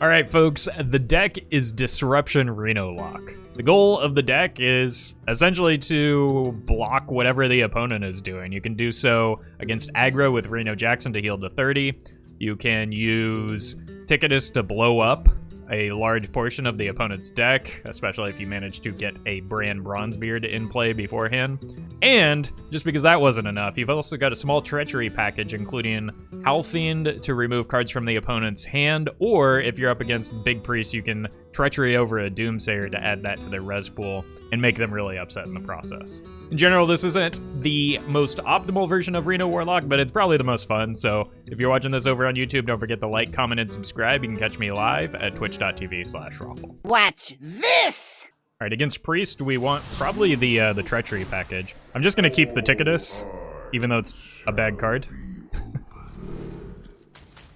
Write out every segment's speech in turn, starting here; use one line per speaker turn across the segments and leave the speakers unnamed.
Alright folks, the deck is Disruption Reno Lock. The goal of the deck is essentially to block whatever the opponent is doing. You can do so against aggro with Reno Jackson to heal to 30. You can use Ticketus to blow up a large portion of the opponent's deck, especially if you manage to get a Brann Bronzebeard in play beforehand. And, just because that wasn't enough, you've also got a small Treachery package, including Howlfiend to remove cards from the opponent's hand, or if you're up against Big Priest, you can Treachery over a Doomsayer to add that to their res pool and make them really upset in the process. In general, this isn't the most optimal version of Reno Warlock, but it's probably the most fun, so if you're watching this over on YouTube, don't forget to like, comment, and subscribe. You can catch me live at twitch.tv/Roffle.
Watch this!
Alright, against Priest, we want probably the Treachery package. I'm just gonna keep the Ticketus, even though it's a bad card.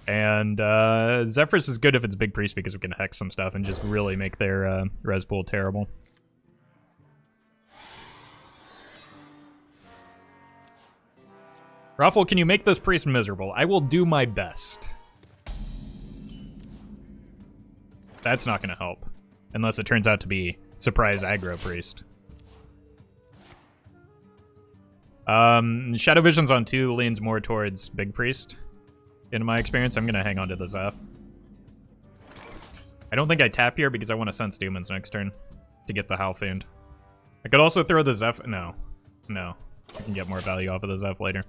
And Zephrys is good if it's Big Priest because we can hex some stuff and just really make their res pool terrible. Roffle, can you make this Priest miserable? I will do my best. That's not gonna help. Unless it turns out to be surprise aggro Priest. Shadow Vision's on 2 leans more towards Big Priest. In my experience, I'm gonna hang on to the Zeph. I don't think I tap here because I want to sense demons next turn to get the Howlfiend. I could also throw the Zeph. No. I can get more value off of the Zeph later.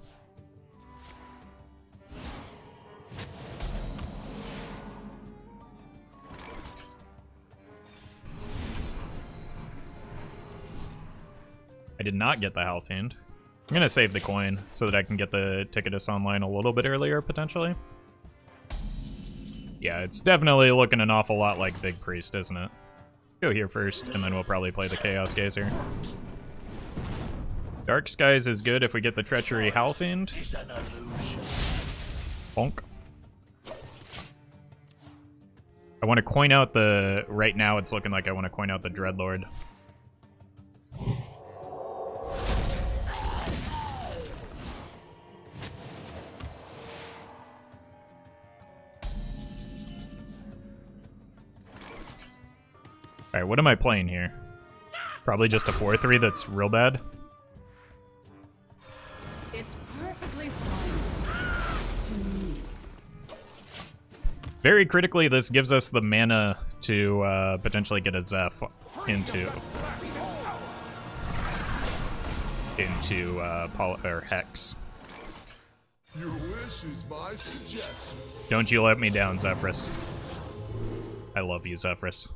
I did not get the Howlfiend. I'm gonna save the coin so that I can get the Ticketus online a little bit earlier, potentially. Yeah, it's definitely looking an awful lot like Big Priest, isn't it? Go here first, and then we'll probably play the Chaos Gazer. Dark Skies is good if we get the Treachery Howlfiend. Bonk. I want to coin out the... Right now it's looking like I want to coin out the Dreadlord. Alright, what am I playing here? Probably just a 4-3 that's real bad.
It's perfectly fine to me.
Very critically, this gives us the mana to potentially get a Zeph into Hex.
Your wish is my suggestion.
Don't you let me down, Zephrys. I love you, Zephrys.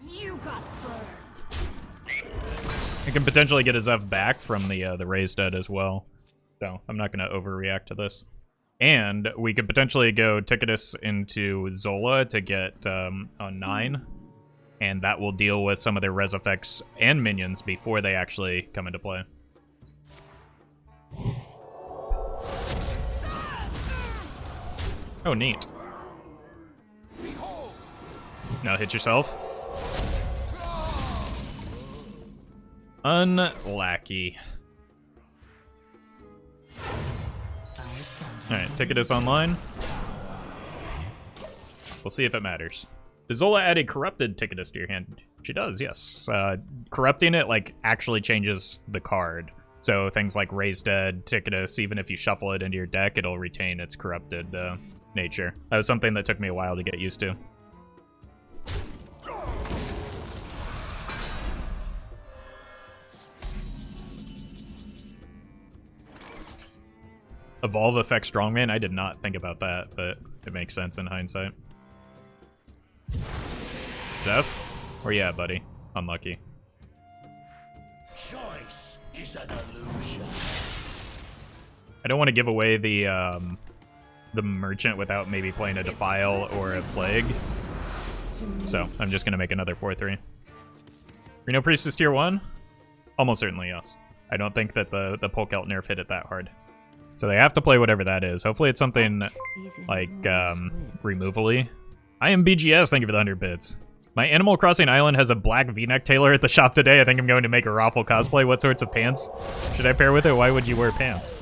You got burned.
I can potentially get a Zeph back from the Raised Dead as well. So I'm not going to overreact to this. And we could potentially go Ticketus into Zola to get on 9. And that will deal with some of their res effects and minions before they actually come into play. Oh, neat. Now hit yourself. Unlucky. Alright, Ticketus online. We'll see if it matters. Does Zola add a corrupted Ticketus to your hand? She does, yes. Corrupting it, like, actually changes the card. So things like Raised Dead, Ticketus, even if you shuffle it into your deck, it'll retain its corrupted nature. That was something that took me a while to get used to. Evolve effect Strongman? I did not think about that, but it makes sense in hindsight. Zeph? Where you at, buddy? Unlucky.
Choice is an illusion.
I don't want to give away the merchant without maybe playing a Defile or a Plague. So I'm just gonna make another 4-3. Reno Priest is tier 1? Almost certainly, yes. I don't think that the Polk Out nerf hit it that hard. So they have to play whatever that is. Hopefully it's something like removally. I am BGS, thank you for the 100 bits. My Animal Crossing Island has a black V-neck tailor at the shop today. I think I'm going to make a Roffle cosplay. What sorts of pants should I pair with it? Why would you wear pants?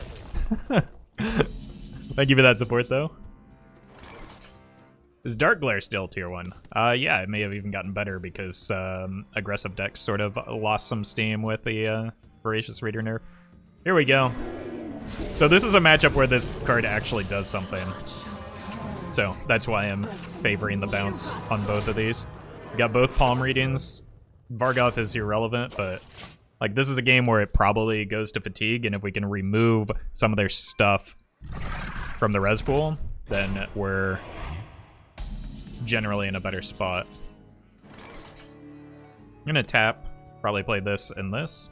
Thank you for that support, though. Is Dark Glare still tier 1? Yeah, it may have even gotten better because aggressive decks sort of lost some steam with the Voracious Reader nerf. Here we go. So this is a matchup where this card actually does something. So that's why I'm favoring the bounce on both of these. We got both palm readings. Vargoth is irrelevant, but like this is a game where it probably goes to fatigue, and if we can remove some of their stuff from the res pool, then we're generally in a better spot. I'm gonna tap, probably play this and this.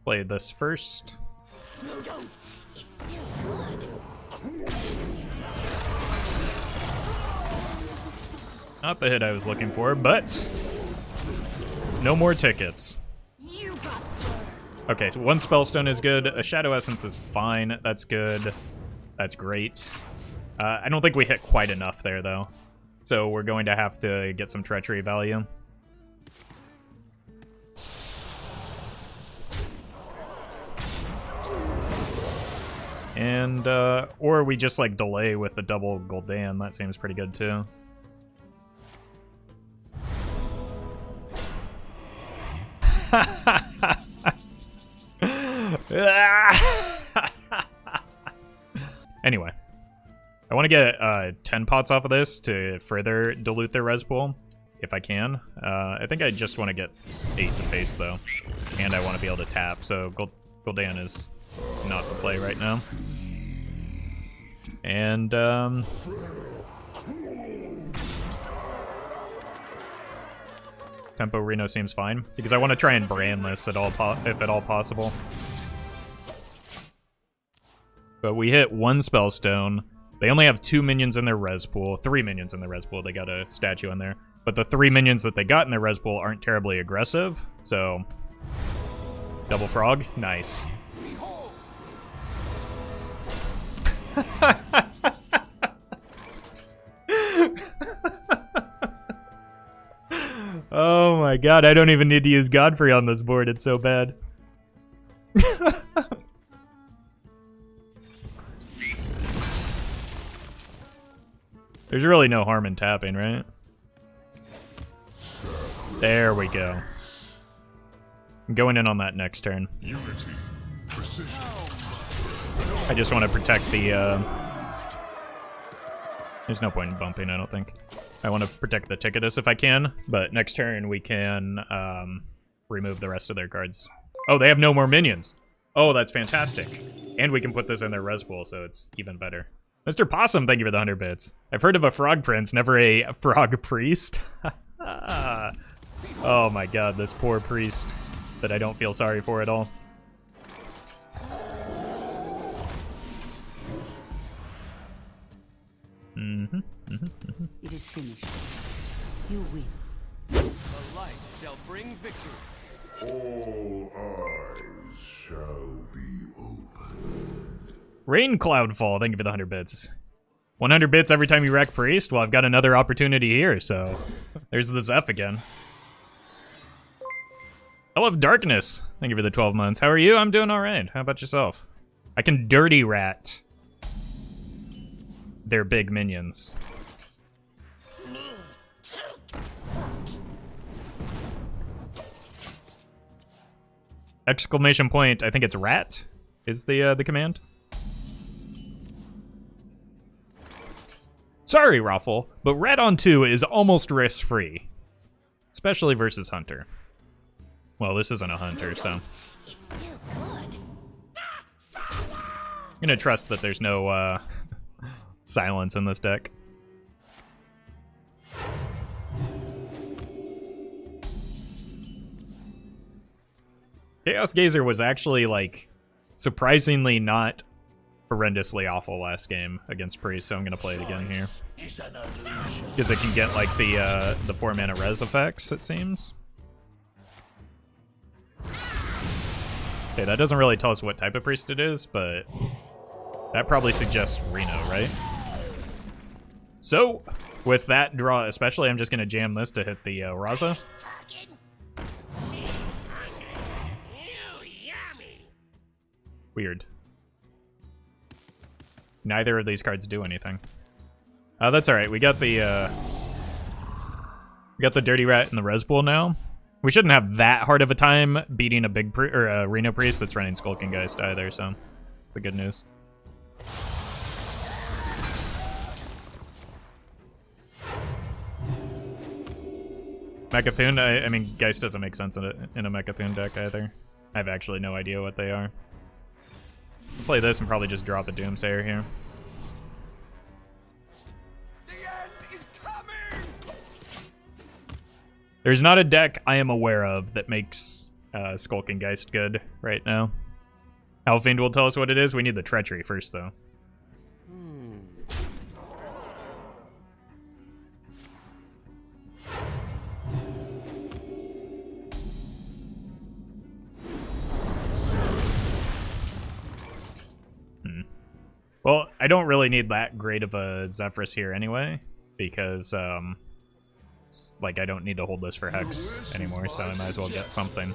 Play this first. Not the hit I was looking for, but no more tickets. Okay, so one Spellstone is good. A Shadow Essence is fine. That's good. That's great. I don't think we hit quite enough there, though. So we're going to have to get some Treachery value. And, or we just, like, delay with the double Gul'dan. That seems pretty good, too. Anyway, I want to get 10 pots off of this to further dilute their res pool, if I can. I think I just want to get 8 to face, though, and I want to be able to tap, so Gul'dan is not the play right now. And, Tempo Reno seems fine, because I want to try and Brann this if at all possible. But we hit 1 Spellstone. They only have 2 minions in their res pool, 3 minions in their res pool. They got a statue in there. But the 3 minions that they got in their res pool aren't terribly aggressive, so... Double Frog? Nice. Oh my god, I don't even need to use Godfrey on this board, it's so bad. There's really no harm in tapping, right? There we go. I'm going in on that next turn.
Unity, precision.
I just want to protect the, There's no point in bumping, I don't think. I want to protect the Ticketus if I can, but next turn we can, remove the rest of their cards. Oh, they have no more minions! Oh, that's fantastic. And we can put this in their res pool, so it's even better. Mr. Possum, thank you for the 100 bits. I've heard of a frog prince, never a frog priest. Oh my god, this poor priest that I don't feel sorry for at all.
It is finished. You win.
The light shall bring victory.
All eyes shall be open.
Rain Cloudfall, thank you for the 100 bits. 100 bits every time you wreck Priest? Well, I've got another opportunity here, so... There's the Zeph again. I love Darkness. Thank you for the 12 months. How are you? I'm doing alright. How about yourself? I can Dirty Rat their big minions. Exclamation point, I think it's rat, is the command. Sorry, Roffle, but rat on 2 is almost risk-free. Especially versus Hunter. Well, this isn't a Hunter, so... I'm gonna trust that there's no, silence in this deck. Chaos Gazer was actually, like, surprisingly not horrendously awful last game against Priest, so I'm gonna play it again here. Because it can get, like, the 4-mana res effects, it seems. Okay, that doesn't really tell us what type of Priest it is, but that probably suggests Reno, right? So, with that draw especially, I'm just gonna jam this to hit the Raza. Weird. Neither of these cards do anything. That's alright. We got the Dirty Rat in the res pool now. We shouldn't have that hard of a time beating a big Reno Priest that's running Skulking Geist either, so the good news. Mechathune, I mean, Geist doesn't make sense in a Mechathune deck either. I have actually no idea what they are. I'll play this and probably just drop a Doomsayer here.
The end is coming!
There's not a deck I am aware of that makes Skulking Geist good right now. Howlfiend will tell us what it is. We need the Treachery first, though. Well, I don't really need that great of a Zephrys here anyway, because, like, I don't need to hold this for Hex anymore, so I might as well get something.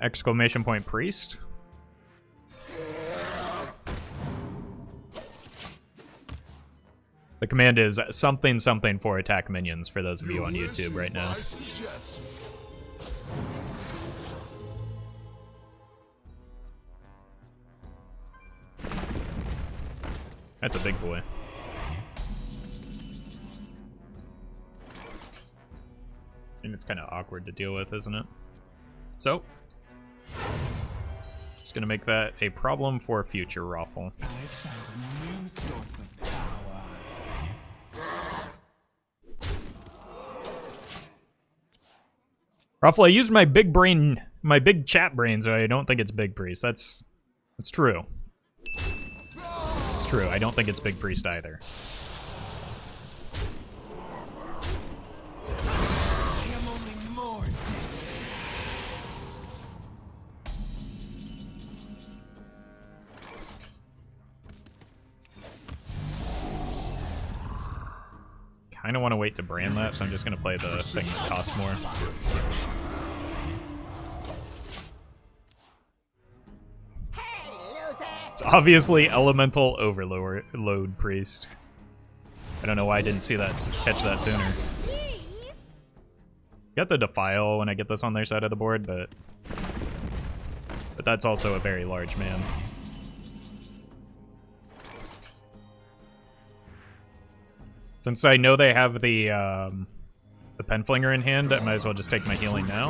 Exclamation point Priest. The command is something something for attack minions for those of you on YouTube right now. That's a big boy. And it's kind of awkward to deal with, isn't it? So, just gonna make that a problem for future Roffle.
I found a new source of power.
Roffle, I used my big brain, my big chat brain, so I don't think it's Big Priest. That's true. It's true. I don't think it's Big Priest either.
I am only more
Kind of want to wait to brand that, so I'm just going to play the thing that costs more. It's obviously Elemental Overload Priest. I don't know why I didn't see that, catch that sooner. Got the Defile when I get this on their side of the board, but that's also a very large man. Since I know they have the Penflinger in hand, I might as well just take my healing now.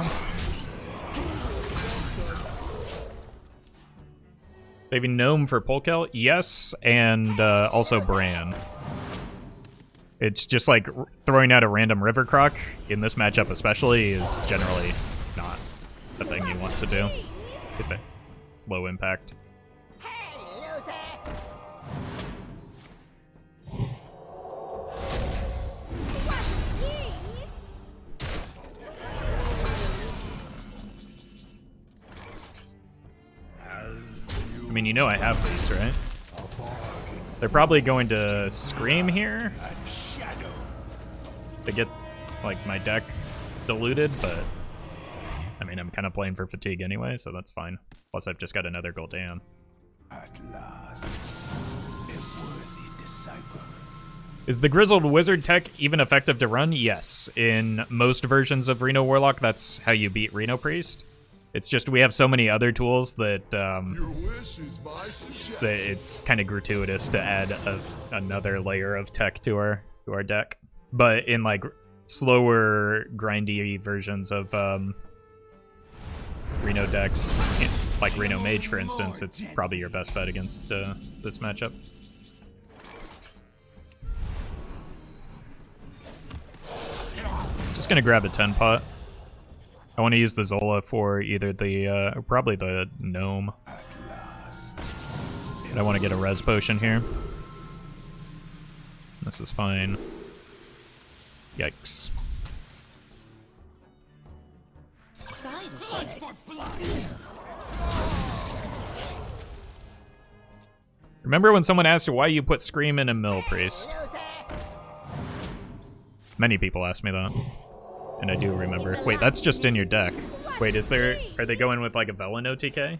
They have a Gnome for Polkel? Yes, and also Brann. It's just like throwing out a random River Croc in this matchup especially is generally not the thing you want to do. It's low impact. I mean, you know I have these, right? They're probably going to Scream here to get, like, my deck diluted, but I mean, I'm kind of playing for fatigue anyway, so that's fine. Plus, I've just got another Gul'dan.
At last, a worthy disciple.
Is the Grizzled Wizard tech even effective to run? Yes. In most versions of Reno Warlock, that's how you beat Reno Priest. It's just we have so many other tools that, that it's kind of gratuitous to add another layer of tech to our deck. But in like slower, grindy versions of Reno decks, like Reno Mage, for instance, it's probably your best bet against this matchup. Just gonna grab a 10 pot. I want to use the Zola for either the, probably the Gnome. And I want to get a res potion here. This is fine. Yikes. Remember when someone asked you why you put Scream in a Mill Priest? Many people asked me that. And I do remember. Wait, that's just in your deck. Wait, are they going with like a Velen OTK?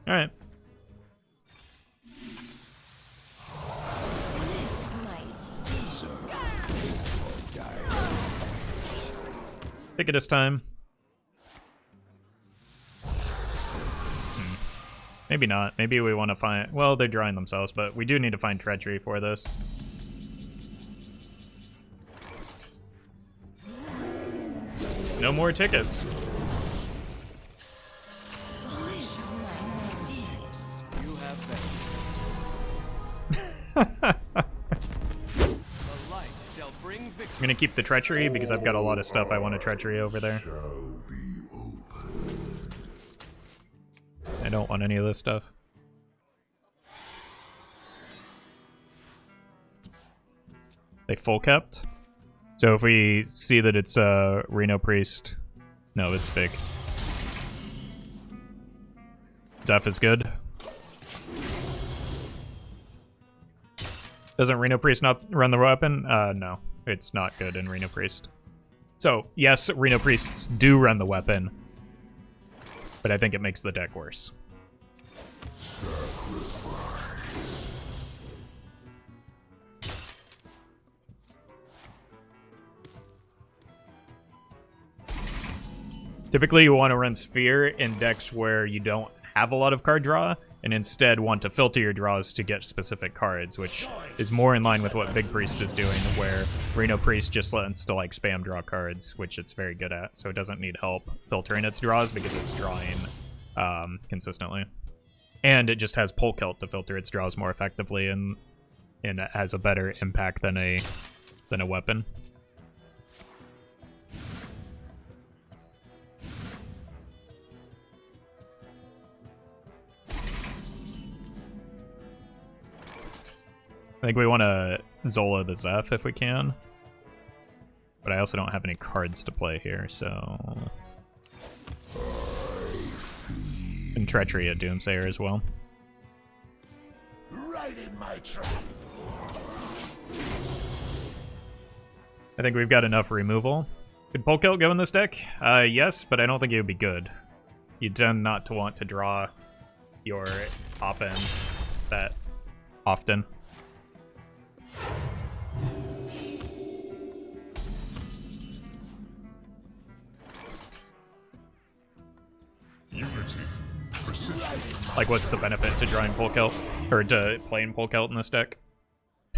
Alright. Pick it this time. Maybe not. Maybe we want to find... Well, they're drawing themselves, but we do need to find Treachery for this. No more tickets. I'm gonna keep the Treachery because I've got a lot of stuff I want to Treachery over there. I don't want any of this stuff. They full kept. So if we see that it's Reno Priest, no, it's big. Zeph is good. Doesn't Reno Priest not run the weapon? No, it's not good in Reno Priest. So yes, Reno Priests do run the weapon, but I think it makes the deck worse. Typically, you want to run Sphere in decks where you don't have a lot of card draw, and instead want to filter your draws to get specific cards, which is more in line with what Big Priest is doing, where Reno Priest just lets to like spam draw cards, which it's very good at, so it doesn't need help filtering its draws because it's drawing consistently. And it just has Polkelt to filter its draws more effectively, and it has a better impact than a weapon. I think we want to Zola the Zeph if we can. But I also don't have any cards to play here, so... And Treachery at Doomsayer as well.
Right in my trap.
I think we've got enough removal. Could Polkelt go in this deck? Yes, but I don't think it would be good. You tend not to want to draw your top end that often.
Unity. Precision.
Like, what's the benefit to drawing Polkelt? Or to playing Polkelt in this deck?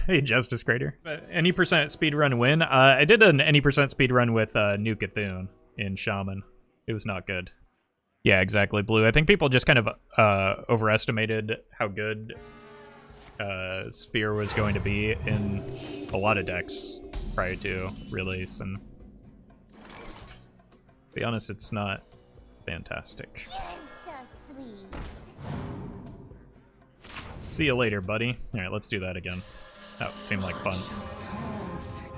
Hey, Justice Crater. Any percent speedrun win? I did an any percent speedrun with New Cthulhu in Shaman. It was not good. Yeah, exactly, Blue. I think people just kind of overestimated how good Sphere was going to be in a lot of decks prior to release, and to be honest, it's not fantastic.
So sweet.
See you later, buddy. Alright, let's do that again. That seemed like fun.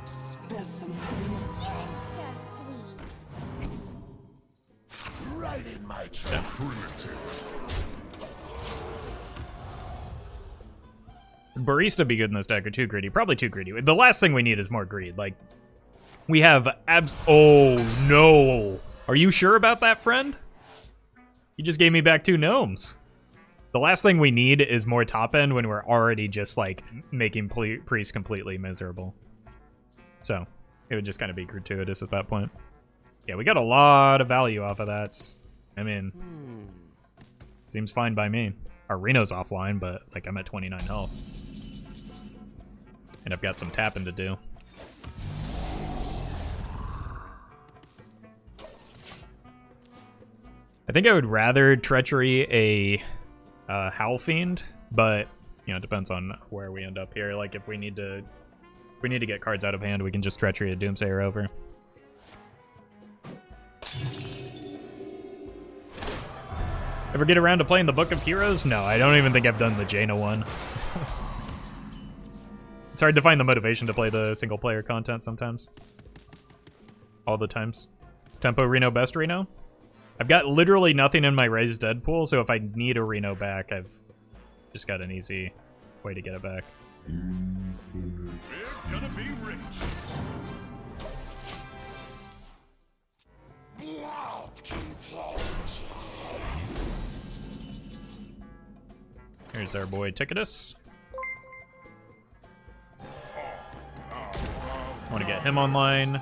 So sweet.
Right in my trap.
Would Barista be good in this deck or too greedy? Probably too greedy. The last thing we need is more greed. Like, we have oh no. Are you sure about that, friend? You just gave me back 2 gnomes. The last thing we need is more top end when we're already just like making Priest completely miserable. So it would just kind of be gratuitous at that point. Yeah, we got a lot of value off of that. I mean, seems fine by me. Our Reno's offline, but like I'm at 29 health. And I've got some tapping to do. I think I would rather Treachery a Howlfiend, but you know, it depends on where we end up here. Like if we need to get cards out of hand, we can just Treachery a Doomsayer over. Ever get around to playing the Book of Heroes? No, I don't even think I've done the Jaina one. It's hard to find the motivation to play the single player content sometimes. All the times. Tempo Reno best Reno? I've got literally nothing in my Raised Dead pool, so if I need a Reno back, I've just got an easy way to get it back.
We're gonna be rich. Blood contagion.
Here's our boy Ticketus. I want to get him online.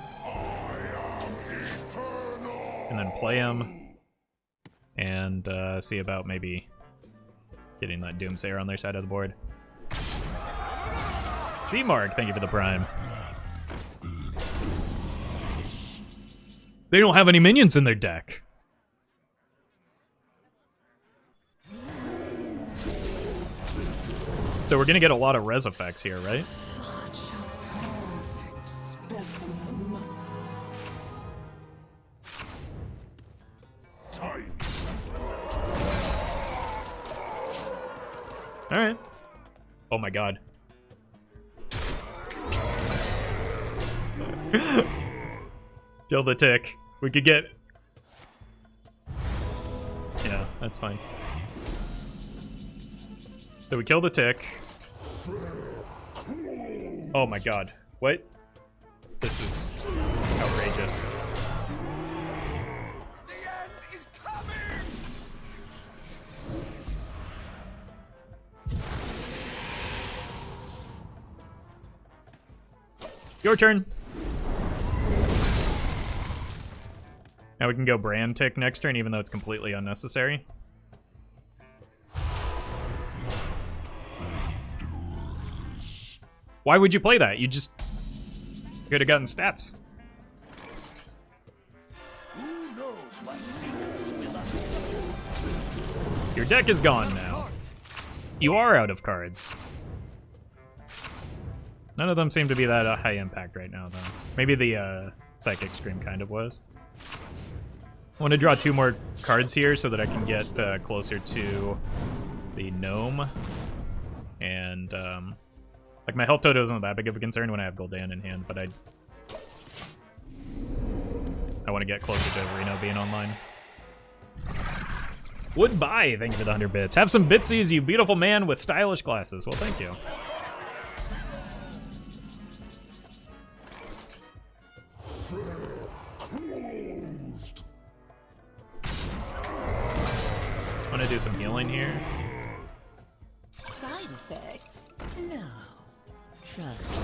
And then play him. And see about maybe getting that Doomsayer on their side of the board. C-Mark, thank you for the Prime. They don't have any minions in their deck. So we're gonna get a lot of res effects here, right? Alright. Oh my god. Kill the tick. We could get... Yeah, that's fine. So we kill the tick. Oh my god. What? This is outrageous.
The end is coming.
Your turn. Now we can go Brann tick next turn, even though it's completely unnecessary. Why would you play that? You just could have gotten stats.
Who knows what secrets will unfold?
Your deck is gone now. You are out of cards. None of them seem to be that high impact right now, though. Maybe the Psychic Scream kind of was. I want to draw 2 more cards here so that I can get closer to the Gnome. And, like, my health total isn't that big of a concern when I have Gul'dan in hand, but I want to get closer to Reno being online. Woodbye, thank you for the 100 bits. Have some bitsies, you beautiful man with stylish glasses. Well, thank you. Want to do some healing here?
Side effects? No. Trust me.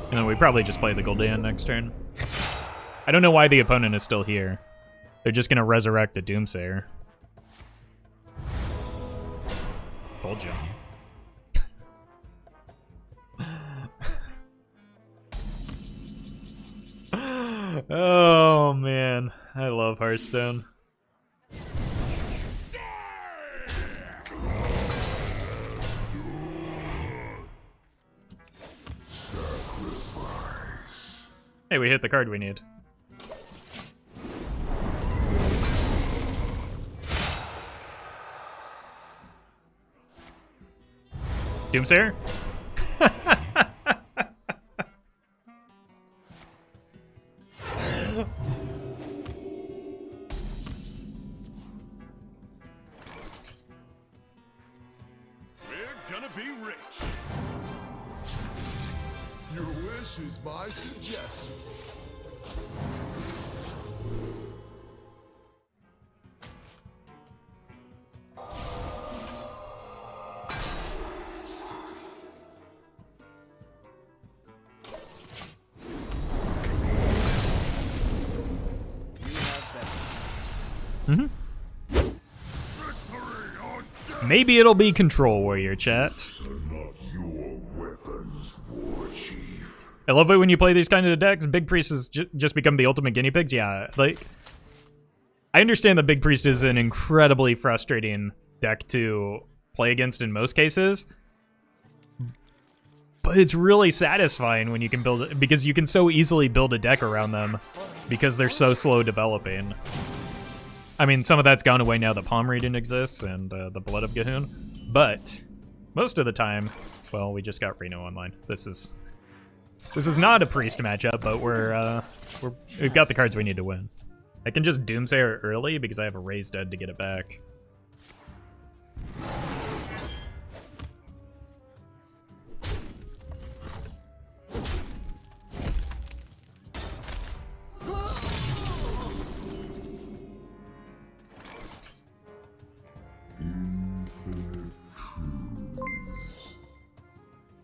And then we probably just play the Gul'dan next turn. I don't know why the opponent is still here. They're just gonna resurrect a Doomsayer. Told you. Oh man, I love Hearthstone. Hey, we hit the card we need. Doomsayer?
We're gonna be rich.
Your wish is my suggestion.
Maybe it'll be Control Warrior, chat.
Not your weapons, War Chief.
I love it when you play these kind of decks. Big Priest has just become the ultimate guinea pigs. Yeah, like, I understand that Big Priest is an incredibly frustrating deck to play against in most cases, but it's really satisfying when you can build it, because you can so easily build a deck around them because they're so slow developing. I mean, some of that's gone away now that Palm Reading exists and the Blood of Gahun, but most of the time, well, we just got Reno online. This is not a priest matchup, but we've got the cards we need to win. I can just Doomsayer early because I have a Raised Dead to get it back.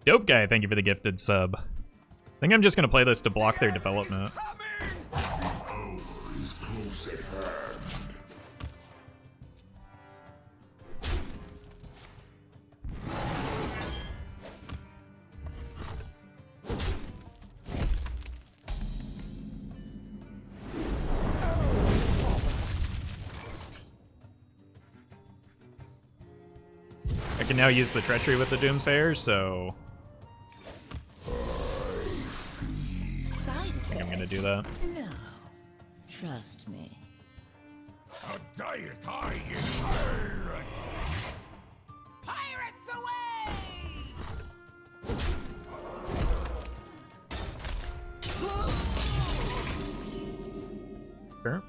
Dope guy, thank you for the gifted sub. I think I'm just gonna play this to block their development. I can now use the Treachery with the Doomsayer, so I think I'm gonna do that.
No. Trust me.
How diet I is pirate!
Pirates away!
Sure.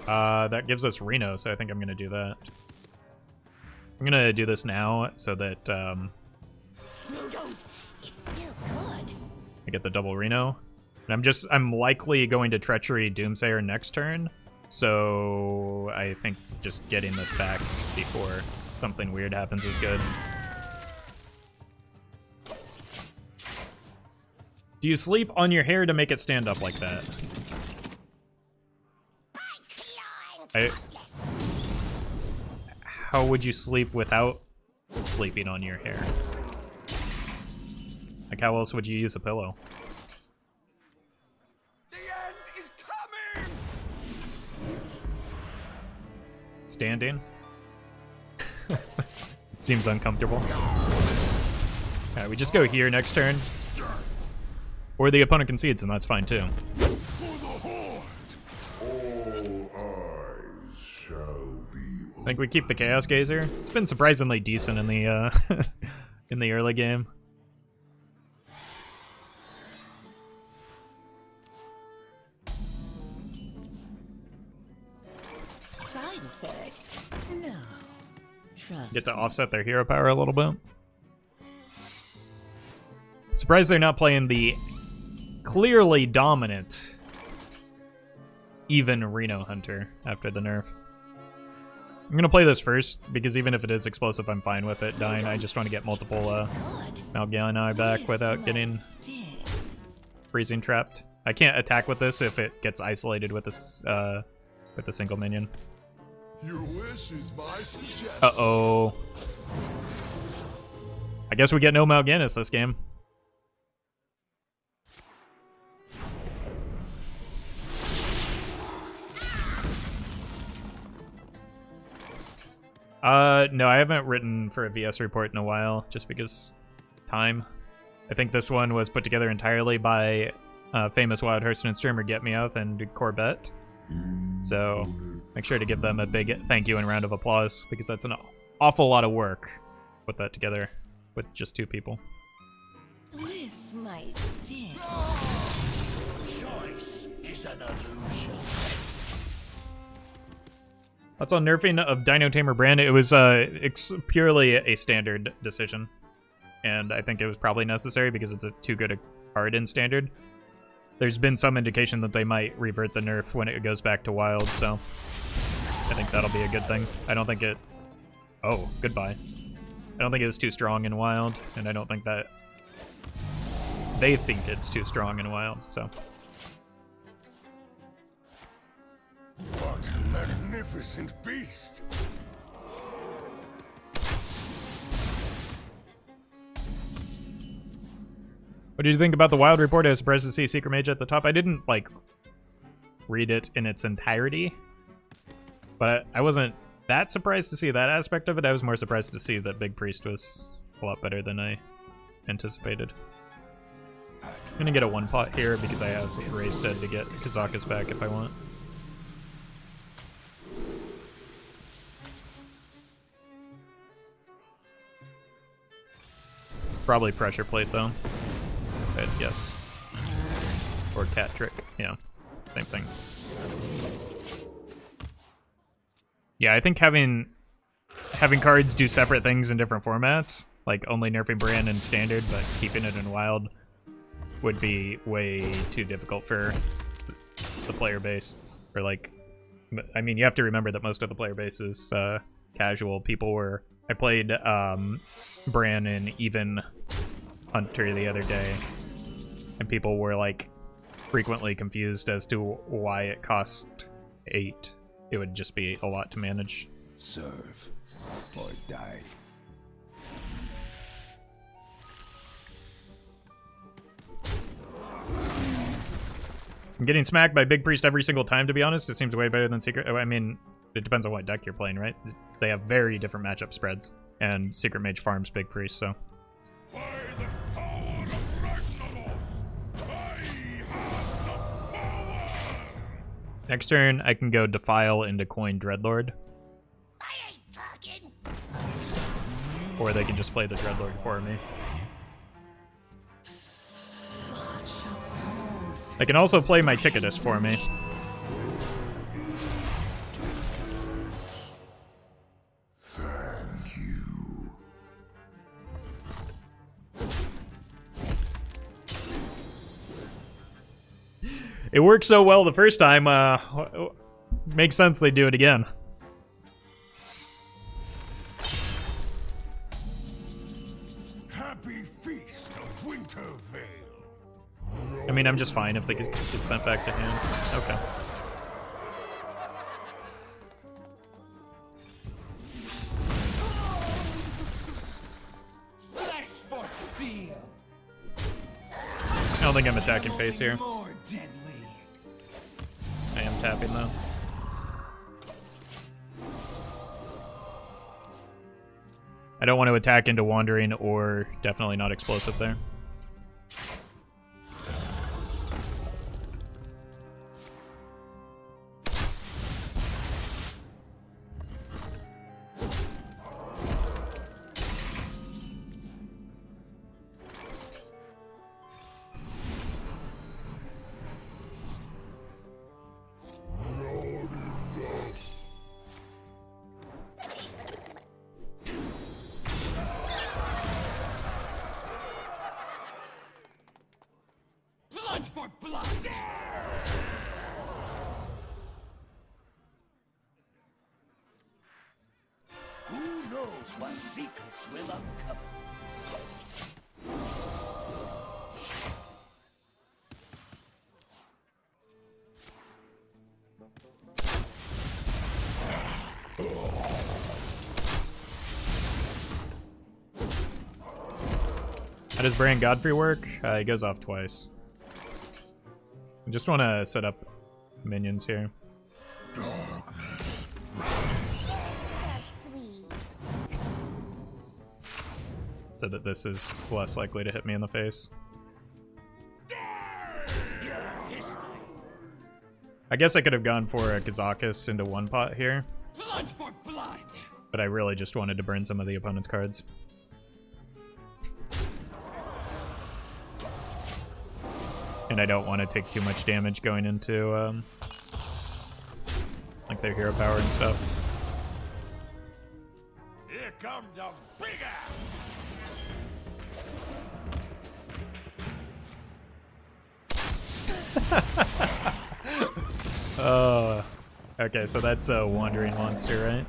That gives us Reno, so I think I'm gonna do that. I'm gonna do this now so that
No, don't. It's still good.
I get the double Reno. And I'm likely going to Treachery Doomsayer next turn, so I think just getting this back before something weird happens is good. Do you sleep on your hair to make it stand up like that? How would you sleep without sleeping on your hair? Like, how else would you use a pillow?
The end is coming!
Standing? It seems uncomfortable. Alright, we just go here next turn. Or the opponent concedes, and that's fine too. I think we keep the Chaos Gazer. It's been surprisingly decent in the in the early game.
Side effects? No. Trust
Get to
me.
offset their hero power a little bit. Surprised they're not playing the clearly dominant even Reno Hunter after the nerf. I'm gonna play this first, because even if it is explosive, I'm fine with it dying. I just want to get multiple Mal'Ganis back without getting freezing trapped. I can't attack with this if it gets isolated with this with a single minion.
Your wish is my suggestion.
Uh-oh. I guess we get no Mal'Ganis this game. No, I haven't written for a VS report in a while, just because time. I think this one was put together entirely by famous Wild Hearthstone streamer Get Me Out and Corbett. So make sure to give them a big thank you and round of applause, because that's an awful lot of work to put that together with just 2 people.
This might sting.
Choice is an illusion.
That's on nerfing of Dino Tamer Brann. It was purely a standard decision, and I think it was probably necessary because it's too good a card in standard. There's been some indication that they might revert the nerf when it goes back to wild, so I think that'll be a good thing. I don't think it... Oh, goodbye. I don't think it was too strong in wild, and I don't think that they think it's too strong in wild, so...
What a magnificent beast!
What did you think about the wild report? I was surprised to see Secret Mage at the top. I didn't, like, read it in its entirety, but I wasn't that surprised to see that aspect of it. I was more surprised to see that Big Priest was a lot better than I anticipated. I'm gonna get a 1-pot here because I have a Raised Dead to get Kazakus back if I want. Probably pressure plate though. I'd guess. Or cat trick. Yeah, same thing. Yeah, I think having cards do separate things in different formats, like only nerfing Brann in standard but keeping it in wild, would be way too difficult for the player base. Or like, I mean, you have to remember that most of the player base is casual. I played Brann in Even Hunter the other day, and people were like frequently confused as to why it cost 8. It would just be a lot to manage.
Serve or die.
I'm getting smacked by Big Priest every single time, to be honest. It seems way better than Secret. I mean, it depends on what deck you're playing, right? They have very different matchup spreads, and Secret Mage farms Big Priest, so.
By the power of Ragnaros, I have the power!
Next turn, I can go Defile into Coin Dreadlord.
I ain't talking.
Or they can just play the Dreadlord for me. They can also play my Ticketus for me.
Thank you.
It worked so well the first time, makes sense they do it again.
Happy feast of Wintervale.
I mean, I'm just fine if they get sent back to hand. Okay.
Flesh for steel.
I don't think I'm attacking face here.
More deadly.
I am tapping though. I don't want to attack into Wandering or definitely not Explosive there.
Blood for blood. Who knows what secrets will uncover?
How does Brann Godfrey work? He goes off twice. I just want to set up minions here.
Darkness.
Sweet.
So that this is less likely to hit me in the face. I guess I could have gone for a Kazakus into one pot here,
Blood for blood.
but I really just wanted to burn some of the opponent's cards. And I don't want to take too much damage going into like their hero power and stuff.
Here comes the big ass.
Oh, okay, so that's a wandering monster, right?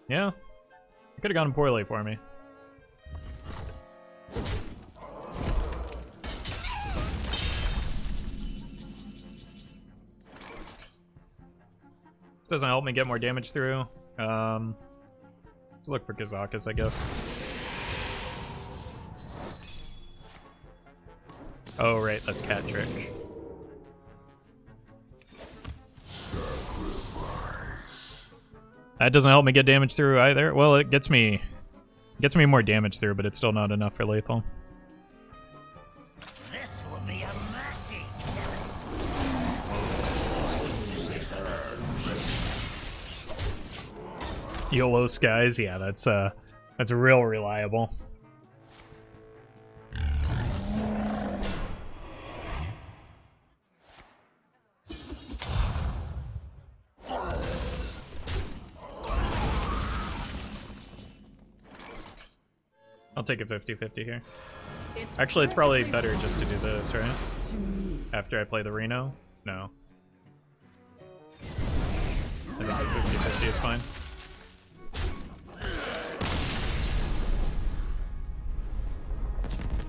Yeah, it could have gone poorly for me. This doesn't help me get more damage through. Let's look for Kazakus, I guess. Oh, right, that's cat trick. That doesn't help me get damage through either. Well, it gets me more damage through, but it's still not enough for lethal.
This will be a mercy.
YOLO Skies, yeah, that's real reliable. I'll take a 50-50 here. Actually, it's probably better just to do this, right? After I play the Reno? No. I think the 50-50 is fine.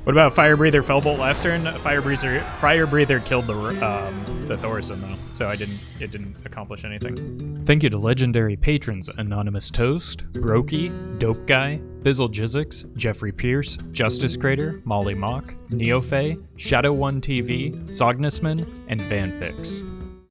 What about Fire Breather Felbolt last turn? Fire Breather killed the Thorson though, so it didn't accomplish anything. Thank you to legendary patrons Anonymous Toast, Brokey, Dope Guy, Fizzle Jizzix, Jeffrey Pierce, Justice Crater, Molly Mock, Neofae, Shadow1 TV, Sognusman, and Vanfix.